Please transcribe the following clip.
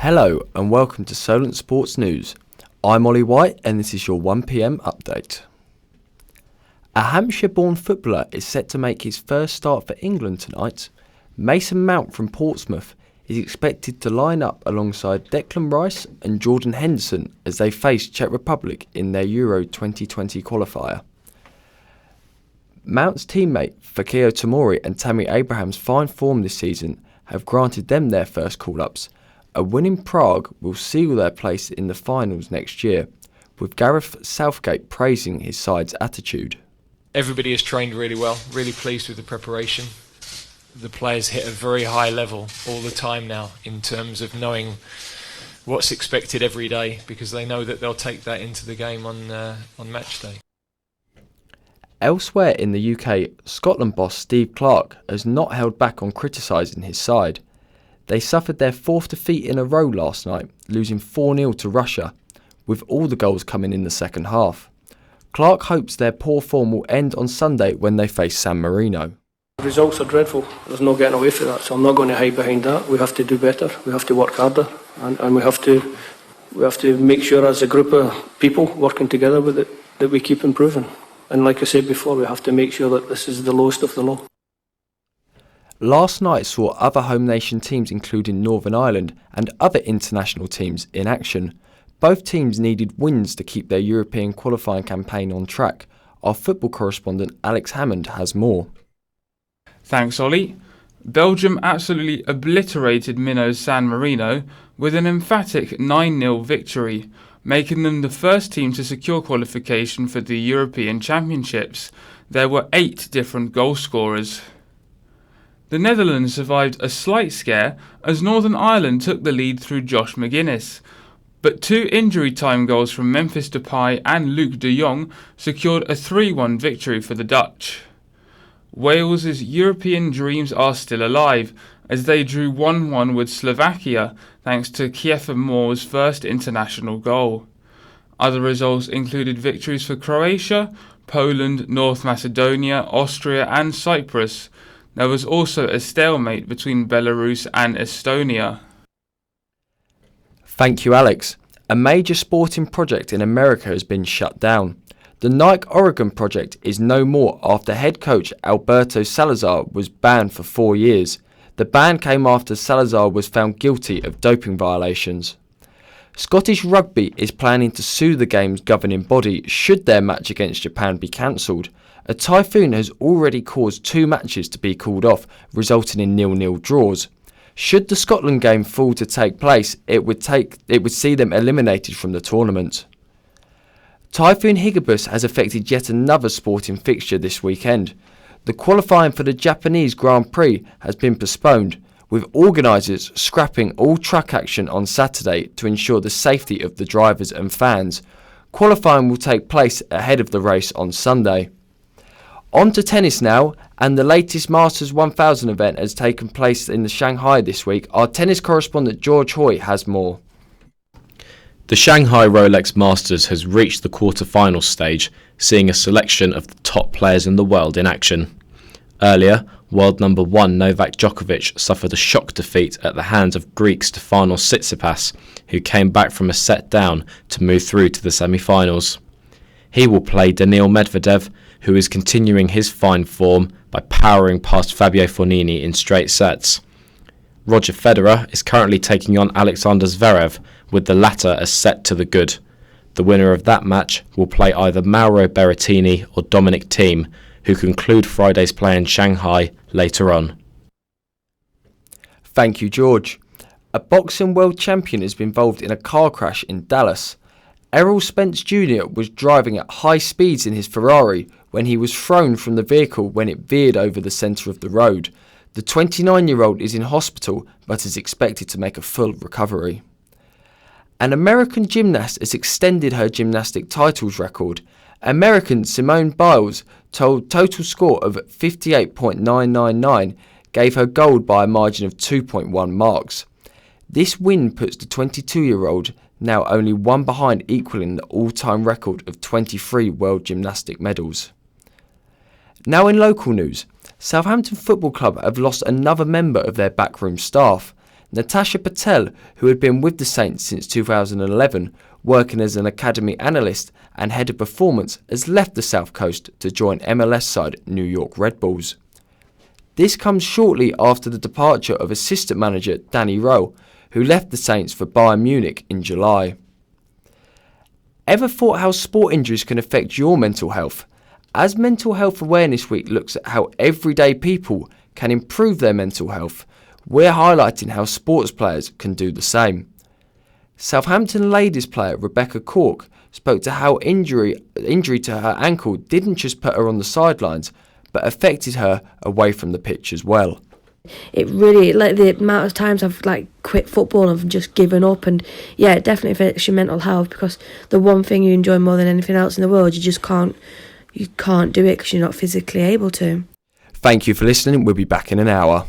Hello and welcome to Solent Sports News. I'm Ollie White and this is your 1pm update. A Hampshire-born footballer is set to make his first start for England tonight. Mason Mount from Portsmouth is expected to line up alongside Declan Rice and Jordan Henderson as they face Czech Republic in their Euro 2020 qualifier. Mount's teammate Fakio Tomori and Tammy Abraham's fine form this season have granted them their first call-ups. A win in Prague will seal their place in the finals next year, with Gareth Southgate praising his side's attitude. Everybody has trained really well, really pleased with the preparation. The players hit a very high level all the time now in terms of knowing what's expected every day, because they know that they'll take that into the game on match day. Elsewhere in the UK, Scotland boss Steve Clarke has not held back on criticising his side. They suffered their fourth defeat in a row last night, losing 4-0 to Russia, with all the goals coming in the second half. Clarke hopes their poor form will end on Sunday when they face San Marino. The results are dreadful. There's no getting away from that, so I'm not going to hide behind that. We have to do better. We have to work harder, and we have to make sure as a group of people working together with it that we keep improving. And like I said before, we have to make sure that this is the lowest of the low. Last night saw other home nation teams including Northern Ireland and other international teams in action. Both teams needed wins to keep their European qualifying campaign on track. Our football correspondent Alex Hammond has more. Thanks, Ollie. Belgium absolutely obliterated Minnows San Marino with an emphatic 9-0 victory, making them the first team to secure qualification for the European Championships. There were 8 different goal scorers. The Netherlands survived a slight scare as Northern Ireland took the lead through Josh McGuinness, but 2 injury time goals from Memphis Depay and Luc de Jong secured a 3-1 victory for the Dutch. Wales's European dreams are still alive as they drew 1-1 with Slovakia thanks to Kiefer Moore's first international goal. Other results included victories for Croatia, Poland, North Macedonia, Austria and Cyprus. There was also a stalemate between Belarus and Estonia. Thank you, Alex. A major sporting project in America has been shut down. The Nike Oregon project is no more after head coach Alberto Salazar was banned for 4 years. The ban came after Salazar was found guilty of doping violations. Scottish Rugby is planning to sue the game's governing body should their match against Japan be cancelled. A typhoon has already caused 2 matches to be called off, resulting in 0-0 draws. Should the Scotland game fall to take place, it would see them eliminated from the tournament. Typhoon Hagibis has affected yet another sporting fixture this weekend. The qualifying for the Japanese Grand Prix has been postponed, with organisers scrapping all track action on Saturday to ensure the safety of the drivers and fans. Qualifying will take place ahead of the race on Sunday. On to tennis now, and the latest Masters 1000 event has taken place in Shanghai this week. Our tennis correspondent George Hoy has more. The Shanghai Rolex Masters has reached the quarter-final stage, seeing a selection of the top players in the world in action. Earlier, world number 1 Novak Djokovic suffered a shock defeat at the hands of Greek Stefanos Tsitsipas, who came back from a set down to move through to the semi-finals. He will play Daniil Medvedev, who is continuing his fine form by powering past Fabio Fognini in straight sets. Roger Federer is currently taking on Alexander Zverev, with the latter as set to the good. The winner of that match will play either Mauro Berrettini or Dominic Thiem, who conclude Friday's play in Shanghai later on. Thank you, George. A boxing world champion has been involved in a car crash in Dallas. Errol Spence Jr. was driving at high speeds in his Ferrari when he was thrown from the vehicle when it veered over the centre of the road. The 29-year-old is in hospital but is expected to make a full recovery. An American gymnast has extended her gymnastic titles record. American Simone Biles total score of 58.999 gave her gold by a margin of 2.1 marks. This win puts the 22-year-old now only one behind equaling the all-time record of 23 world gymnastic medals. Now in local news, Southampton Football Club have lost another member of their backroom staff. Natasha Patel, who had been with the Saints since 2011, working as an academy analyst and head of performance, has left the South Coast to join MLS side New York Red Bulls. This comes shortly after the departure of assistant manager Danny Rowe, who left the Saints for Bayern Munich in July. Ever thought how sport injuries can affect your mental health? As Mental Health Awareness Week looks at how everyday people can improve their mental health, we're highlighting how sports players can do the same. Southampton ladies player Rebecca Cork spoke to how injury to her ankle didn't just put her on the sidelines, but affected her away from the pitch as well. It really, like the amount of times I've quit football and just given up, and yeah, it definitely affects your mental health, because the one thing you enjoy more than anything else in the world, you can't do it because you're not physically able to. Thank you for listening. We'll be back in an hour.